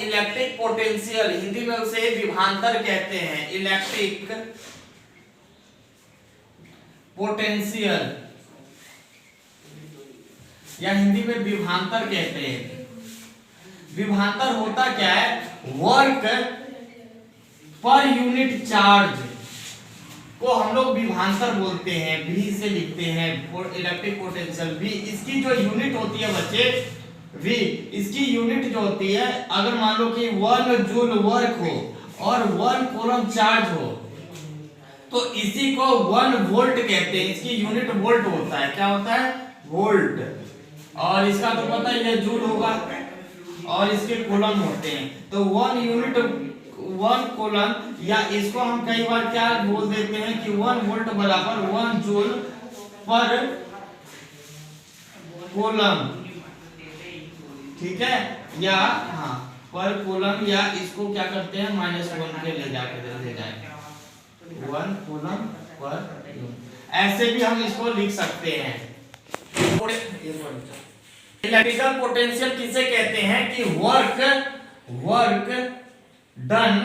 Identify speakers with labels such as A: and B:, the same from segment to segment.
A: Electric potential, Hindi में उसे विभवांतर कहते हैं, इलेक्ट्रिक पोटेंशियल या हिंदी में विभवांतर कहते हैं। विभवांतर होता क्या है, वर्क पर यूनिट चार्ज को हम लोग विभवांतर बोलते हैं, भी से लिखते हैं इलेक्ट्रिक पोटेंशियल। भी इसकी जो यूनिट होती है बच्चे, वी इसकी यूनिट जो होती है, अगर मान लो कि 1 जूल वर्क हो और 1 कूलम चार्ज हो तो इसी को 1 वोल्ट कहते हैं। इसकी यूनिट वोल्ट होता है, क्या होता है, वोल्ट। और इसका तो पता ही है जूल होगा, और इसके कूलम होते हैं। तो 1 यूनिट 1 कूलम, या इसको हम कई बार क्या बोल देते हैं कि 1 वोल्ट बराबर 1 जूल पर कूलम, ठीक है, या हाँ पर कूलम, या इसको क्या करते हैं -1 के ले जाए 1 कूलम पर, ऐसे भी हम इसको लिख सकते हैं। इलेक्ट्रिकल पोटेंशियल किसे कहते हैं कि work done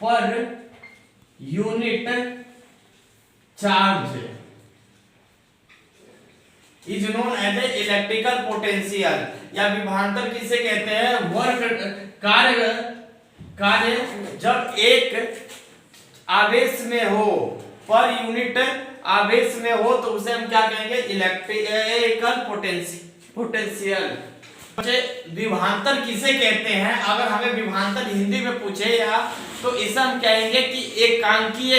A: per unit charge is known as a electrical potential, या विभवांतर किसे कहते हैं, वर्क कार्य जब एक आवेश में हो, पर यूनिट आवेश में हो तो उसे हम क्या कहेंगे, इलेक्ट्रिकल पोटेंशियल। विभवांतर किसे कहते हैं, अगर हमें विभवांतर हिंदी में पूछे या तो इसे हम कहेंगे कि एकांकीय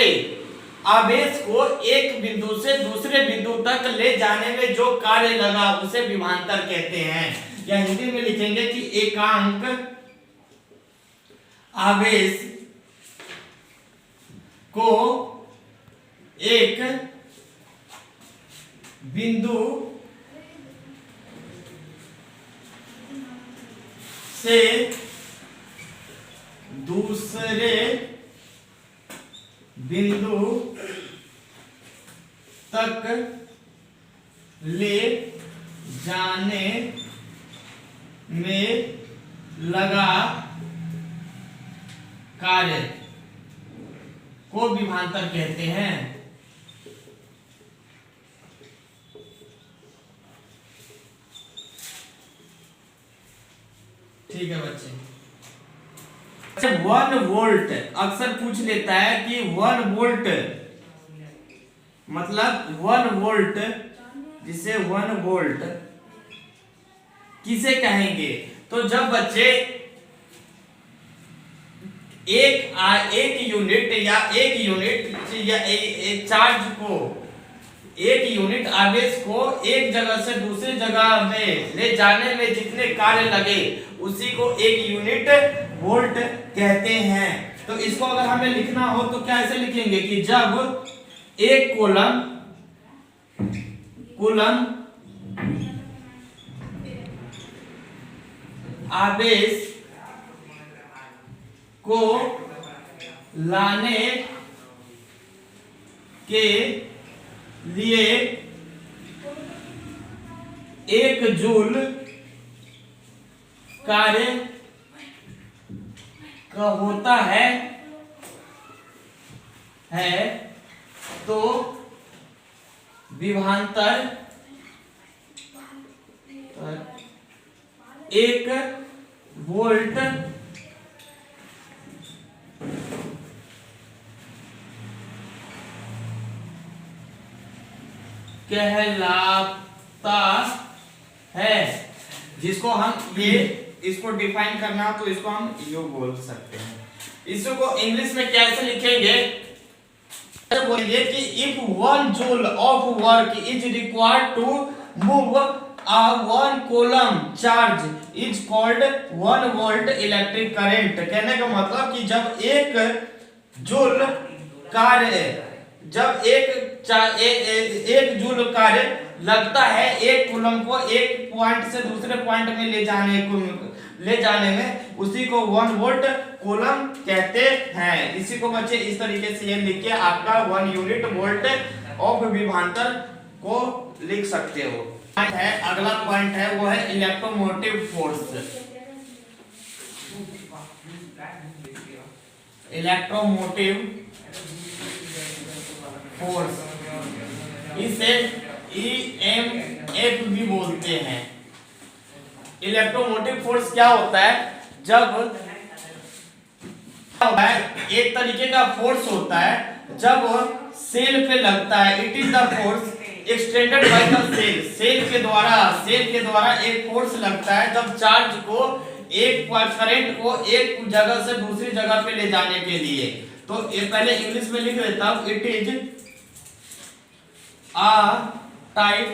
A: आवेश को एक बिंदु से दूसरे बिंदु तक ले जाने में जो कार्य लगा उसे विभवांतर कहते हैं। या हिंदी में लिखेंगे कि एकांक आवेश को एक बिंदु से दूसरे बिंदु तक ले जाने में लगा कार्य को विभवांतर कहते हैं। ठीक है बच्चे। 1 वोल्ट अक्सर पूछ लेता है कि 1 वोल्ट मतलब 1 वोल्ट, जिसे 1 वोल्ट किसे कहेंगे, तो जब बच्चे एक यूनिट या एक चार्ज को, एक यूनिट आवेश को एक जगह से दूसरी जगह में ले जाने में जितने कार्य लगे उसी को एक यूनिट वोल्ट कहते हैं। तो इसको अगर हमें लिखना हो तो क्या ऐसे लिखेंगे कि जब एक कूलम आवेश को लाने के लिए 1 जूल कार्य का होता है तो विभवांतर 1 वोल्ट कहलाता है। जिसको हम इसको डिफाइन करना हो तो इसको हम यू बोल सकते हैं। इसको इंग्लिश में कैसे लिखेंगे, बोलिए कि if 1 joule of work is required to move a 1 coulomb charge is called 1 volt electric current. कहने का मतलब कि जब 1 जूल कार्य, जब एक जूल कार्य लगता है एक कूलम को एक पॉइंट से दूसरे पॉइंट में ले जाने में, उसी को 1 वोल्ट कूलम कहते हैं। इसी को बच्चे इस तरीके से ये लिख के आपका 1 यूनिट वोल्ट ऑफ विभवांतर को लिख सकते हो। है अगला पॉइंट है वो है इलेक्ट्रोमोटिव फोर्स। इलेक्ट्रोमोटिव फोर्स, इसे EMF भी बोलते हैं। इलेक्ट्रोमोटिव फोर्स क्या होता है? जब एक तरीके का फोर्स होता है जब सेल पे लगता है। It is the force extended by the cell. Cell के द्वारा एक फोर्स लगता है जब चार्ज को एक करंट को एक जगह से दूसरी जगह पे ले जाने के लिए। तो ये पहले इंग्लिश में लिख देता हूं। It is a type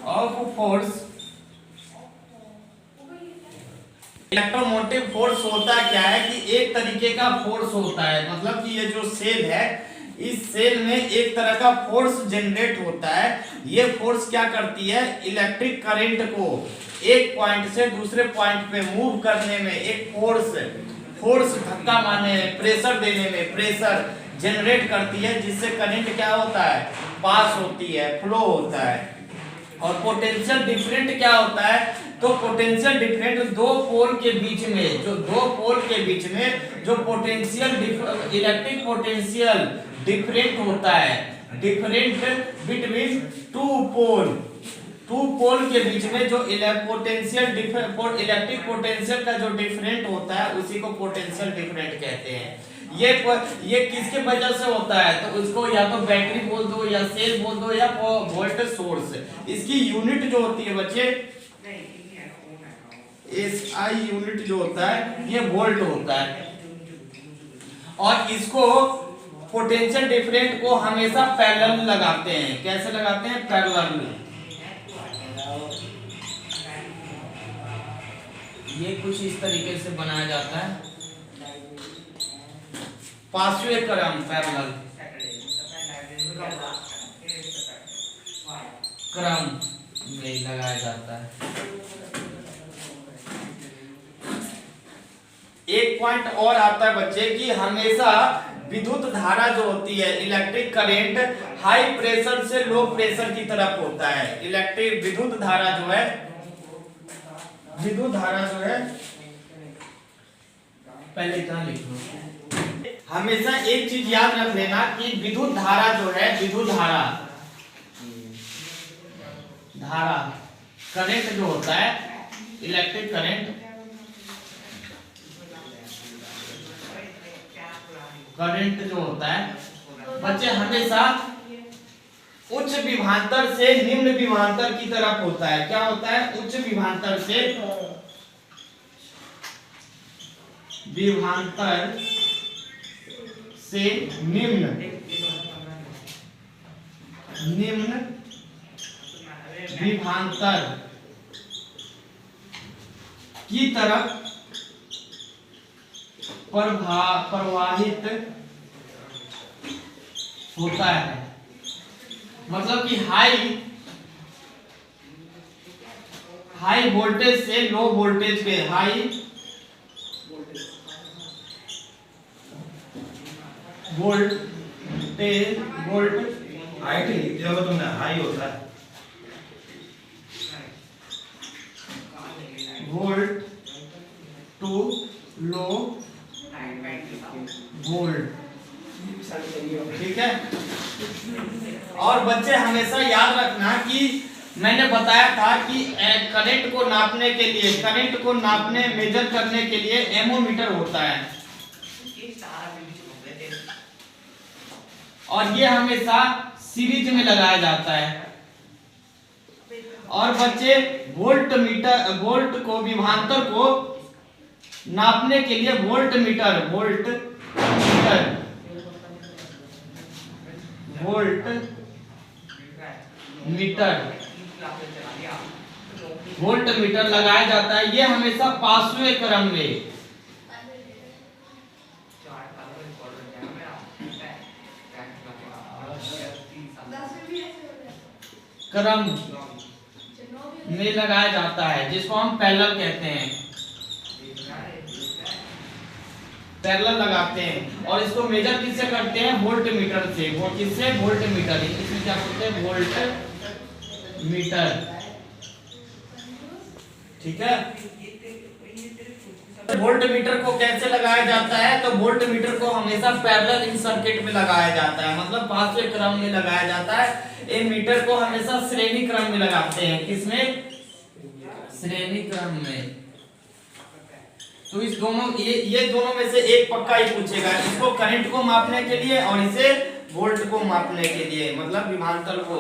A: of force. Electromotive force होता क्या है कि एक तरीके का फोर्स होता है, मतलब कि ये जो सेल है इस सेल में एक तरह का फोर्स जनरेट होता है। ये फोर्स क्या करती है? इलेक्ट्रिक करंट को एक पॉइंट से दूसरे पॉइंट पे मूव करने में एक फोर्स धक्का मारने में, प्रेशर देने में प्रेशर जनरेट करती है, जिससे करंट क्या होता है? पास होती है, फ्लो होता है। और पोटेंशियल डिफरेंट क्या होता है? तो पोटेंशियल डिफरेंट दो पोल के बीच में जो पोटेंशियल इलेक्ट्रिक पोटेंशियल डिफरेंट होता है, डिफरेंट बिटवीन टू पोल के बीच में जो इलेक्ट्रिक पोटेंशियल का जो डिफरेंट होता है उसी को पोटेंशियल डिफरेंट कहते हैं। ये किसके वजह से होता है? तो उसको या तो बैटरी बोल दो या सेल बोल दो या वोल्ट सोर्स। इसकी यूनिट जो होती है बच्चे, SI यूनिट जो होता है ये वोल्ट होता है। और इसको पोटेंशियल डिफरेंट को हमेशा पैरेलल लगाते हैं। कैसे लगाते हैं? पैरेलल। ये कुछ इस तरीके से बनाया जाता है, पांचवें क्रम पैरेलल क्रम में लगाया जाता है। एक पॉइंट और आता है बच्चे कि हमेशा विद्युत धारा जो होती है, इलेक्ट्रिक करंट हाई प्रेशर से लो प्रेशर की तरफ होता है। विद्युत धारा जो है पहले इतना लिख लो। हमेशा एक चीज याद रख लेना कि विद्युत धारा जो है, धारा करंट जो होता है, इलेक्ट्रिक करंट जो होता है बच्चे हमेशा उच्च विभवांतर से निम्न विभवांतर की तरफ होता है। क्या होता है? उच्च विभवांतर से निम्न विभवांतर की तरफ प्रवाहित होता है। मतलब कि हाई वोल्टेज से लो वोल्टेज पे, हाई
B: हाई लिख दिया तुमने, हाई होता है
A: वोल्ट टू लो वोल्ट। ठीक है। और बच्चे हमेशा याद रखना कि मैंने बताया था कि करंट को नापने मेजर करने के लिए एमोमीटर होता है, और ये हमेशा सीरीज में लगाया जाता है। और बच्चे वोल्ट को विभवांतर को नापने के लिए वोल्ट मीटर लगाया जाता है। ये हमेशा पांचवें क्रम में लगाया जाता है, जिसको हम पैरेलल कहते हैं। पैरेलल लगाते हैं और इसको मेजर किससे करते हैं? वोल्ट मीटर से। वो किससे? Volt meter. इसमें क्या बोलते हैं? Volt meter. ठीक है। वोल्ट मीटर को कैसे लगाया जाता है, तो वोल्ट मीटर को हमेशा पैरेलल इन सर्किट में लगाया जाता है, मतलब पांचवें क्रम में लगाया जाता है। ये मीटर को हमेशा श्रेणी क्रम में लगाते हैं, किसमें, श्रेणी क्रम में। तो इस दोनों ये दोनों में से एक पक्का ही पूछेगा, इसको करंट को मापने के लिए और इसे वोल्ट को मापने के लिए, मतलब विभवांतर को।